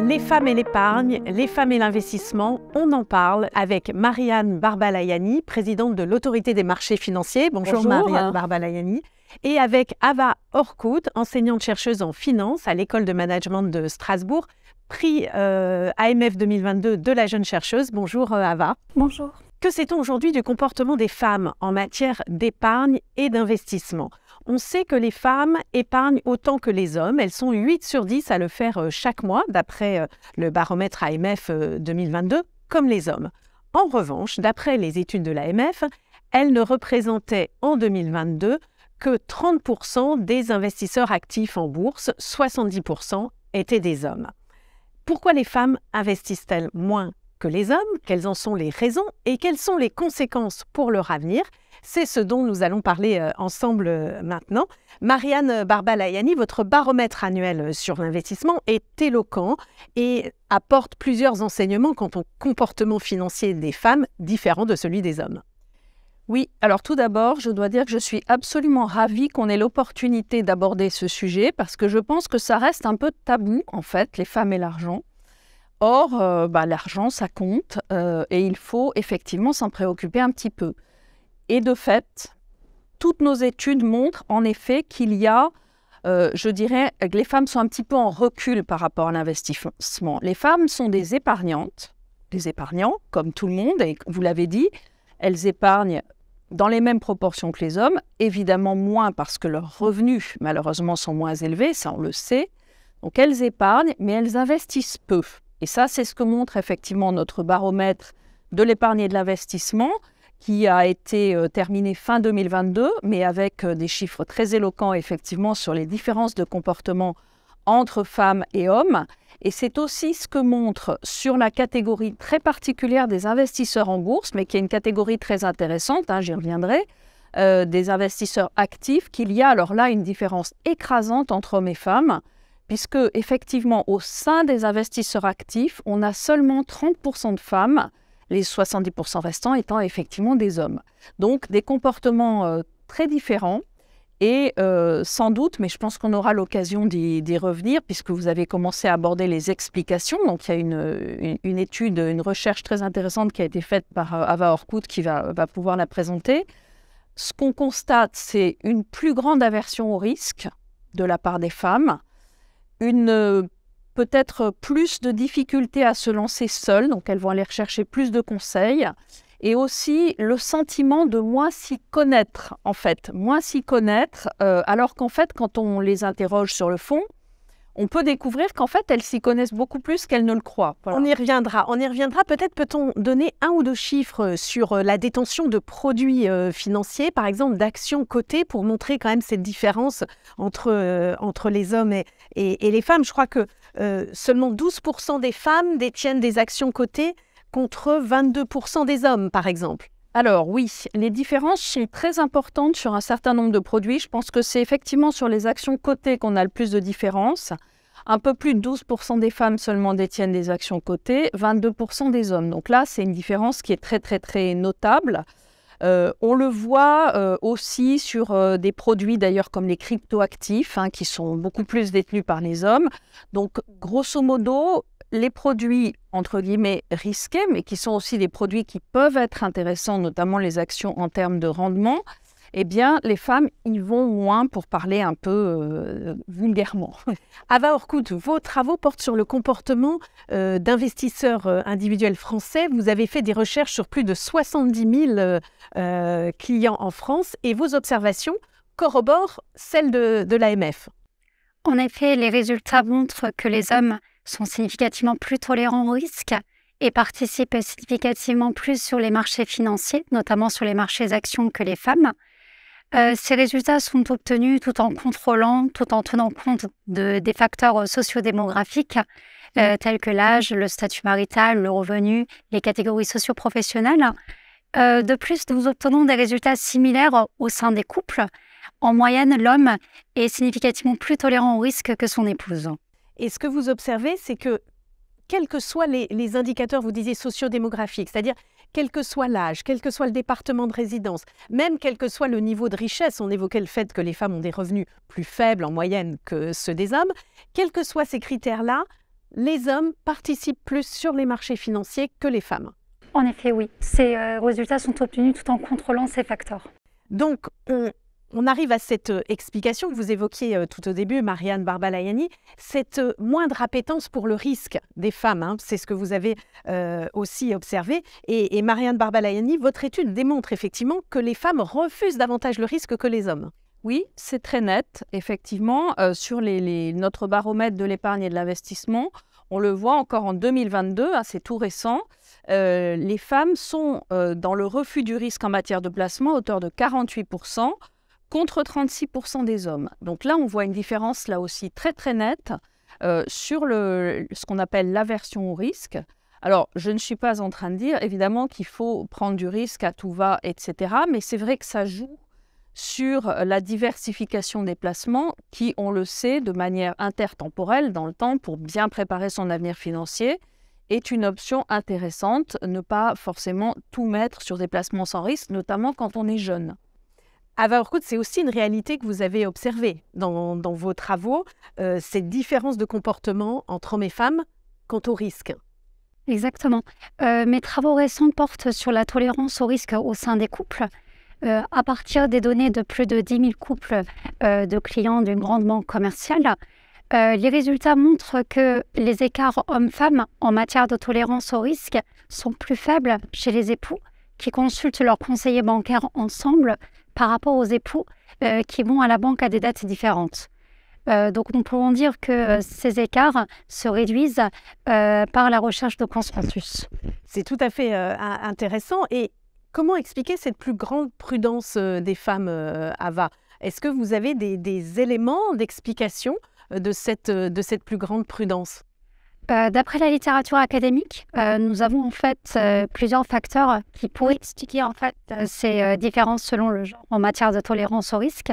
Les femmes et l'épargne, les femmes et l'investissement, on en parle avec Marianne Barbalayani, présidente de l'Autorité des marchés financiers. Bonjour. Marianne Barbalayani. Et avec Ava Orkut, enseignante-chercheuse en finance à l'École de management de Strasbourg, prix AMF 2022 de la jeune chercheuse. Bonjour Ava. Bonjour. Que sait-on aujourd'hui du comportement des femmes en matière d'épargne et d'investissement ? On sait que les femmes épargnent autant que les hommes. Elles sont 8 sur 10 à le faire chaque mois, d'après le baromètre AMF 2022, comme les hommes. En revanche, d'après les études de l'AMF, elles ne représentaient en 2022 que 30% des investisseurs actifs en bourse, 70% étaient des hommes. Pourquoi les femmes investissent-elles moins que les hommes? Quelles en sont les raisons et quelles sont les conséquences pour leur avenir? C'est ce dont nous allons parler ensemble maintenant. Marianne Barbalayani, votre baromètre annuel sur l'investissement est éloquent et apporte plusieurs enseignements quant au comportement financier des femmes différent de celui des hommes. Oui, alors tout d'abord, je dois dire que je suis absolument ravie qu'on ait l'opportunité d'aborder ce sujet parce que je pense que ça reste un peu tabou, en fait, les femmes et l'argent. Or, l'argent, ça compte et il faut effectivement s'en préoccuper un petit peu. Et de fait, toutes nos études montrent en effet qu'il y a, je dirais, que les femmes sont un petit peu en recul par rapport à l'investissement. Les femmes sont des épargnantes, des épargnants, comme tout le monde, et vous l'avez dit, elles épargnent dans les mêmes proportions que les hommes, évidemment moins parce que leurs revenus, malheureusement, sont moins élevés, ça on le sait. Donc elles épargnent, mais elles investissent peu. Et ça, c'est ce que montre effectivement notre baromètre de l'épargne et de l'investissement, qui a été terminé fin 2022, mais avec des chiffres très éloquents effectivement sur les différences de comportement entre femmes et hommes. Et c'est aussi ce que montre sur la catégorie très particulière des investisseurs en bourse, mais qui est une catégorie très intéressante, j'y reviendrai, des investisseurs actifs, qu'il y a alors là une différence écrasante entre hommes et femmes, puisque effectivement au sein des investisseurs actifs, on a seulement 30% de femmes, les 70% restants étant effectivement des hommes. Donc des comportements très différents et sans doute, mais je pense qu'on aura l'occasion d'y revenir puisque vous avez commencé à aborder les explications. Donc il y a une étude, une recherche très intéressante qui a été faite par Ava Orkut qui va pouvoir la présenter. Ce qu'on constate, c'est une plus grande aversion au risque de la part des femmes, peut-être plus de difficultés à se lancer seules, donc elles vont aller rechercher plus de conseils, et aussi le sentiment de moins s'y connaître, en fait, alors qu'en fait, quand on les interroge sur le fond, on peut découvrir qu'en fait, elles s'y connaissent beaucoup plus qu'elles ne le croient. Voilà. On y reviendra. Peut-être peut-on donner un ou deux chiffres sur la détention de produits financiers, par exemple d'actions cotées, pour montrer quand même cette différence entre les hommes et les femmes. Je crois que seulement 12% des femmes détiennent des actions cotées contre 22% des hommes, par exemple. Alors oui, les différences sont très importantes sur un certain nombre de produits. Je pense que c'est effectivement sur les actions cotées qu'on a le plus de différences. Un peu plus de 12% des femmes seulement détiennent des actions cotées, 22% des hommes. Donc là, c'est une différence qui est très, très, très notable. On le voit aussi sur des produits d'ailleurs comme les cryptoactifs, qui sont beaucoup plus détenus par les hommes. Donc grosso modo, les produits, entre guillemets, risqués, mais qui sont aussi des produits qui peuvent être intéressants, notamment les actions en termes de rendement, eh bien, les femmes y vont moins, pour parler un peu vulgairement. Ava Orkut, vos travaux portent sur le comportement d'investisseurs individuels français. Vous avez fait des recherches sur plus de 70 000 clients en France et vos observations corroborent celles de l'AMF. En effet, les résultats montrent que les hommes sont significativement plus tolérants au risque et participent significativement plus sur les marchés financiers, notamment sur les marchés actions que les femmes. Ces résultats sont obtenus tout en tenant compte des facteurs sociodémographiques tels que l'âge, le statut marital, le revenu, les catégories socio-professionnelles. De plus, nous obtenons des résultats similaires au sein des couples. En moyenne, l'homme est significativement plus tolérant au risque que son épouse. Et ce que vous observez, c'est que, quels que soient les indicateurs, vous disiez sociodémographiques, c'est-à-dire quel que soit l'âge, quel que soit le département de résidence, même quel que soit le niveau de richesse, on évoquait le fait que les femmes ont des revenus plus faibles en moyenne que ceux des hommes, quels que soient ces critères-là, les hommes participent plus sur les marchés financiers que les femmes. En effet, oui. Ces résultats sont obtenus tout en contrôlant ces facteurs. Donc, on arrive à cette explication que vous évoquiez tout au début, Marianne Barbalayani, cette moindre appétence pour le risque des femmes. Hein, c'est ce que vous avez aussi observé. Et Marianne Barbalayani, votre étude démontre effectivement que les femmes refusent davantage le risque que les hommes. Oui, c'est très net, effectivement. Sur notre baromètre de l'épargne et de l'investissement, on le voit encore en 2022, hein, c'est tout récent. Les femmes sont dans le refus du risque en matière de placement à hauteur de 48%, contre 36% des hommes. Donc là, on voit une différence là aussi très très nette sur ce qu'on appelle l'aversion au risque. Alors, je ne suis pas en train de dire évidemment qu'il faut prendre du risque à tout va, etc. Mais c'est vrai que ça joue sur la diversification des placements qui, on le sait, de manière intertemporelle dans le temps pour bien préparer son avenir financier, est une option intéressante, ne pas forcément tout mettre sur des placements sans risque, notamment quand on est jeune. Ava Urkut, c'est aussi une réalité que vous avez observée dans vos travaux, cette différence de comportement entre hommes et femmes quant au risque. Exactement. Mes travaux récents portent sur la tolérance au risque au sein des couples. À partir des données de plus de 10 000 couples de clients d'une grande banque commerciale, les résultats montrent que les écarts hommes-femmes en matière de tolérance au risque sont plus faibles chez les époux qui consultent leurs conseillers bancaires ensemble par rapport aux époux qui vont à la banque à des dates différentes. Donc nous pouvons dire que ces écarts se réduisent par la recherche de consensus. C'est tout à fait intéressant. Et comment expliquer cette plus grande prudence des femmes, Ava? Est-ce que vous avez des éléments d'explication de cette plus grande prudence? D'après la littérature académique, nous avons en fait plusieurs facteurs qui pourraient expliquer en fait ces différences selon le genre en matière de tolérance au risque.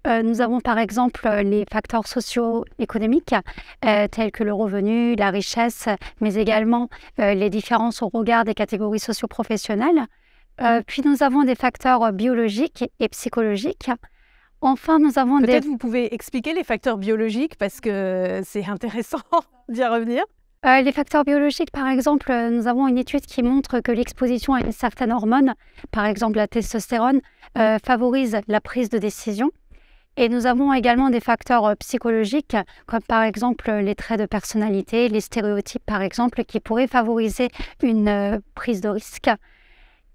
Nous avons par exemple les facteurs socio-économiques tels que le revenu, la richesse, mais également les différences au regard des catégories socio-professionnelles. Puis nous avons des facteurs biologiques et psychologiques. Enfin, nous avons Peut-être vous pouvez expliquer les facteurs biologiques parce que c'est intéressant d'y revenir. Les facteurs biologiques, par exemple, nous avons une étude qui montre que l'exposition à une certaine hormone, par exemple la testostérone, favorise la prise de décision. Et nous avons également des facteurs psychologiques, comme par exemple les traits de personnalité, les stéréotypes par exemple, qui pourraient favoriser une prise de risque.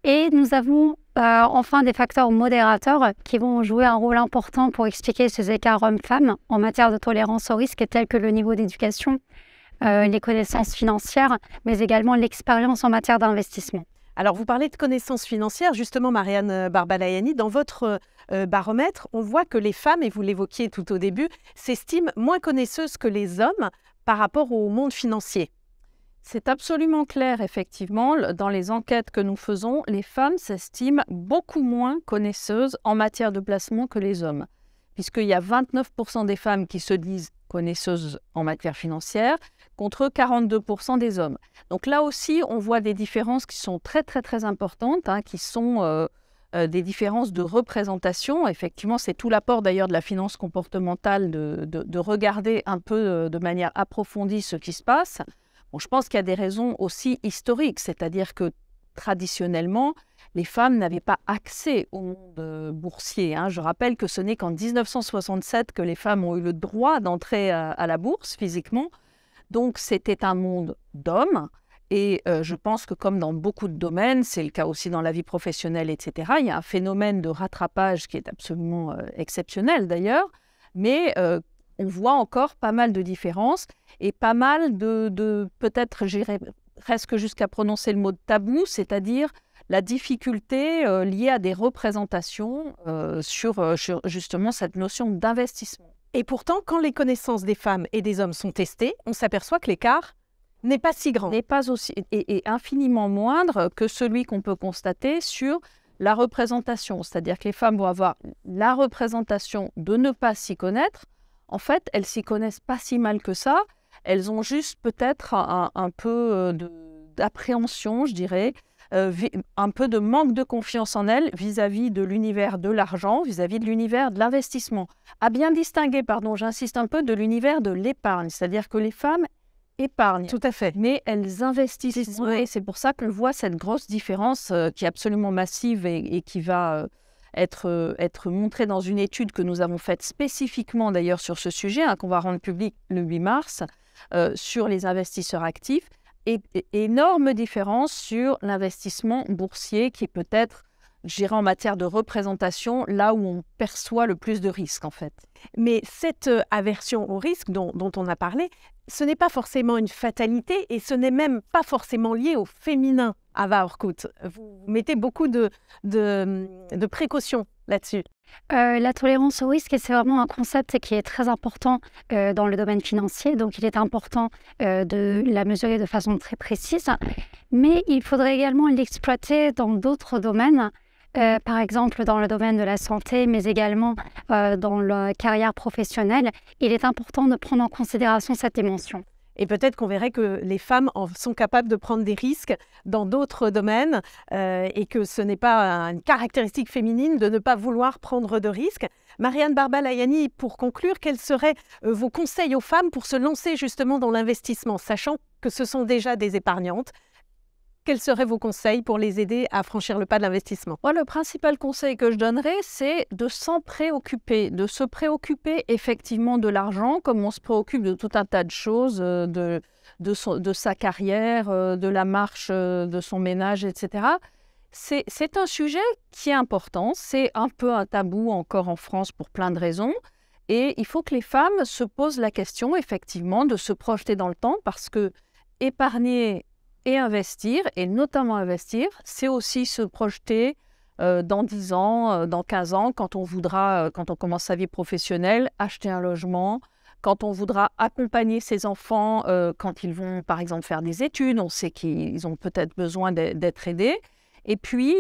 Et nous avons enfin des facteurs modérateurs qui vont jouer un rôle important pour expliquer ces écarts hommes-femmes en matière de tolérance au risque, tels que le niveau d'éducation, les connaissances financières, mais également l'expérience en matière d'investissement. Alors, vous parlez de connaissances financières. Justement, Marianne Barbalayani, dans votre baromètre, on voit que les femmes, et vous l'évoquiez tout au début, s'estiment moins connaisseuses que les hommes par rapport au monde financier. C'est absolument clair, effectivement. Dans les enquêtes que nous faisons, les femmes s'estiment beaucoup moins connaisseuses en matière de placement que les hommes, puisqu'il y a 29% des femmes qui se disent connaisseuses en matière financière, contre 42% des hommes. Donc là aussi, on voit des différences qui sont très, très, très importantes, hein, qui sont des différences de représentation. Effectivement, c'est tout l'apport d'ailleurs de la finance comportementale de regarder un peu de manière approfondie ce qui se passe. Bon, je pense qu'il y a des raisons aussi historiques, c'est-à-dire que traditionnellement, les femmes n'avaient pas accès au monde boursier. Hein. Je rappelle que ce n'est qu'en 1967 que les femmes ont eu le droit d'entrer à la bourse physiquement. Donc, c'était un monde d'hommes. Et je pense que comme dans beaucoup de domaines, c'est le cas aussi dans la vie professionnelle, etc., il y a un phénomène de rattrapage qui est absolument exceptionnel d'ailleurs. Mais on voit encore pas mal de différences et pas mal de peut-être, j'irais presque jusqu'à prononcer le mot de tabou, c'est-à-dire la difficulté liée à des représentations sur justement cette notion d'investissement. Et pourtant, quand les connaissances des femmes et des hommes sont testées, on s'aperçoit que l'écart n'est pas si grand. N'est pas aussi et infiniment moindre que celui qu'on peut constater sur la représentation. C'est-à-dire que les femmes vont avoir la représentation de ne pas s'y connaître. En fait, elles s'y connaissent pas si mal que ça. Elles ont juste peut-être un peu d'appréhension, je dirais, un peu de manque de confiance en elles vis-à-vis de l'univers de l'argent, vis-à-vis de l'univers de l'investissement. À bien distinguer, pardon, j'insiste un peu, de l'univers de l'épargne. C'est-à-dire que les femmes, épargnent, Tout à fait. mais elles investissent moins. Oui. Et c'est pour ça qu'on voit cette grosse différence qui est absolument massive et qui va être montrée dans une étude que nous avons faite spécifiquement d'ailleurs sur ce sujet, qu'on va rendre public le 8 mars, sur les investisseurs actifs. Et énorme différence sur l'investissement boursier qui est peut-être, je dirais, en matière de représentation, là où on perçoit le plus de risques en fait. Mais cette aversion au risque dont on a parlé, ce n'est pas forcément une fatalité et ce n'est même pas forcément lié au féminin, Ava Orkut. Vous mettez beaucoup de précautions là-dessus. La tolérance au risque, c'est vraiment un concept qui est très important dans le domaine financier. Donc, il est important de la mesurer de façon très précise. Mais il faudrait également l'exploiter dans d'autres domaines. Par exemple, dans le domaine de la santé, mais également dans la carrière professionnelle. Il est important de prendre en considération cette dimension. Et peut-être qu'on verrait que les femmes sont capables de prendre des risques dans d'autres domaines et que ce n'est pas une caractéristique féminine de ne pas vouloir prendre de risques. Marianne Barba-Layani, pour conclure, quels seraient vos conseils aux femmes pour se lancer justement dans l'investissement, sachant que ce sont déjà des épargnantes? Quels seraient vos conseils pour les aider à franchir le pas de l'investissement? Moi, le principal conseil que je donnerais, c'est de s'en préoccuper, de se préoccuper effectivement de l'argent, comme on se préoccupe de tout un tas de choses, de sa carrière, de la marche de son ménage, etc. C'est un sujet qui est important, c'est un peu un tabou encore en France pour plein de raisons. Et il faut que les femmes se posent la question, effectivement, de se projeter dans le temps, parce que épargner et investir, et notamment investir, c'est aussi se projeter dans 10 ans, dans 15 ans, quand on voudra, quand on commence sa vie professionnelle, acheter un logement, quand on voudra accompagner ses enfants, quand ils vont par exemple faire des études, on sait qu'ils ont peut-être besoin d'être aidés. Et puis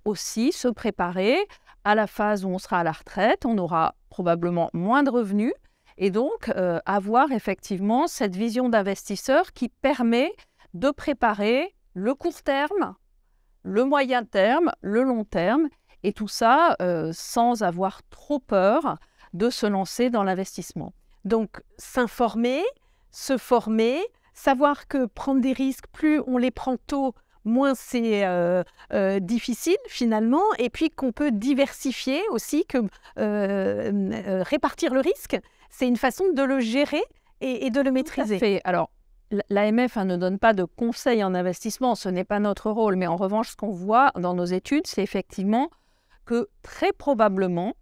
aussi se préparer à la phase où on sera à la retraite, on aura probablement moins de revenus, et donc avoir effectivement cette vision d'investisseur qui permet de préparer le court terme, le moyen terme, le long terme, et tout ça sans avoir trop peur de se lancer dans l'investissement. Donc, s'informer, se former, savoir que prendre des risques, plus on les prend tôt, moins c'est difficile finalement, et puis qu'on peut diversifier aussi, que répartir le risque, c'est une façon de le gérer et de le maîtriser. Tout à fait. Alors, l'AMF ne donne pas de conseils en investissement, ce n'est pas notre rôle, mais en revanche, ce qu'on voit dans nos études, c'est effectivement que très probablement,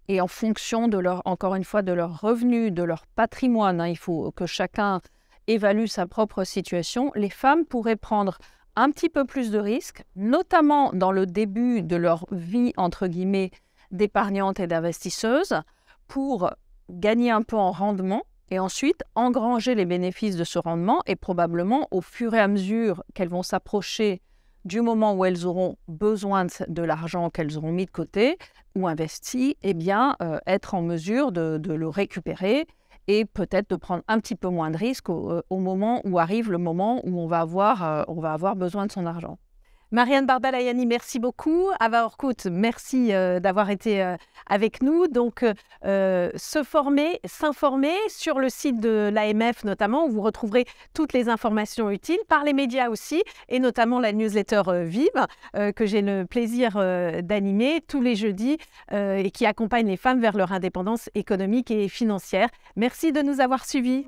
et en fonction de encore une fois, de leurs revenus, de leur patrimoine, il faut que chacun évalue sa propre situation, les femmes pourraient prendre un petit peu plus de risques, notamment dans le début de leur vie, entre guillemets, d'épargnante et d'investisseuse, pour gagner un peu en rendement, et ensuite engranger les bénéfices de ce rendement, et probablement au fur et à mesure qu'elles vont s'approcher du moment où elles auront besoin de l'argent qu'elles auront mis de côté ou investi, eh bien être en mesure de le récupérer et peut-être de prendre un petit peu moins de risques au moment où arrive le moment où on va avoir besoin de son argent. Marianne Barba-Layani, merci beaucoup. Ava Orkut, merci d'avoir été avec nous. Donc, se former, s'informer sur le site de l'AMF notamment, où vous retrouverez toutes les informations utiles, par les médias aussi, et notamment la newsletter Vive, que j'ai le plaisir d'animer tous les jeudis et qui accompagne les femmes vers leur indépendance économique et financière. Merci de nous avoir suivis.